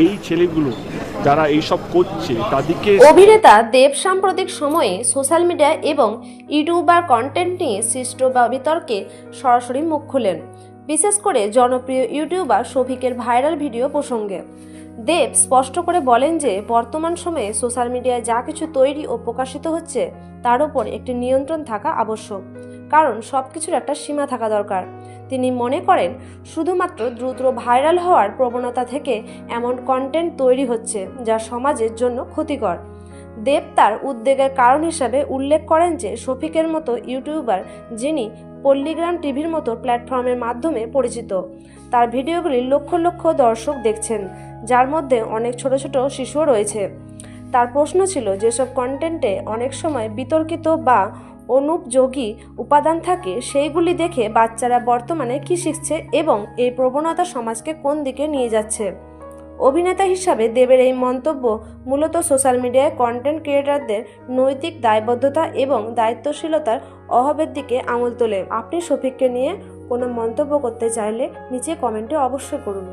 এই ছেলেগুলো যারা এইসব করছে তাদেরকে। অভিনেতা দেব সাম্প্রতিক সময়ে সোশ্যাল মিডিয়া এবং ইউটিউবার কন্টেন্ট নিয়ে সৃষ্ট বিতর্কে সরাসরি মুখ খুলেন, বিশেষ করে জনপ্রিয় ইউটিউবার শফিকের ভাইরাল ভিডিও প্রসঙ্গে। দেব স্পষ্ট করে বলেন যে বর্তমান সময়ে সোশ্যাল মিডিয়ায় যা কিছু তৈরি ও প্রকাশিত হচ্ছে তার উপর একটি নিয়ন্ত্রণ থাকা আবশ্যক, কারণ সবকিছুর একটা সীমা থাকা দরকার। তিনি মনে করেন শুধুমাত্র দ্রুত ভাইরাল হওয়ার প্রবণতা থেকে এমন কন্টেন্ট তৈরি হচ্ছে যা সমাজের জন্য ক্ষতিকর। দেব তার উদ্বেগের কারণ হিসাবে উল্লেখ করেন যে শফিকের মতো ইউটিউবার, যিনি পল্লীগ্রাম টিভির মতো প্ল্যাটফর্মের মাধ্যমে পরিচিত, তার ভিডিওগুলি লক্ষ লক্ষ দর্শক দেখছেন, যার মধ্যে অনেক ছোট ছোট শিশুও রয়েছে। তার প্রশ্ন ছিল, যেসব কন্টেন্টে অনেক সময় বিতর্কিত বা অনুপযোগী উপাদান থাকে সেইগুলি দেখে বাচ্চারা বর্তমানে কী শিখছে এবং এই প্রবণতা সমাজকে কোন দিকে নিয়ে যাচ্ছে। অভিনেতা হিসাবে দেবের এই মন্তব্য মূলত সোশ্যাল মিডিয়ায় কন্টেন্ট ক্রিয়েটরদের নৈতিক দায়বদ্ধতা এবং দায়িত্বশীলতার অভাবের দিকে আঙুল তোলে। আপনি শফিককে নিয়ে কোনো মন্তব্য করতে চাইলে নিচে কমেন্টে অবশ্যই করুন।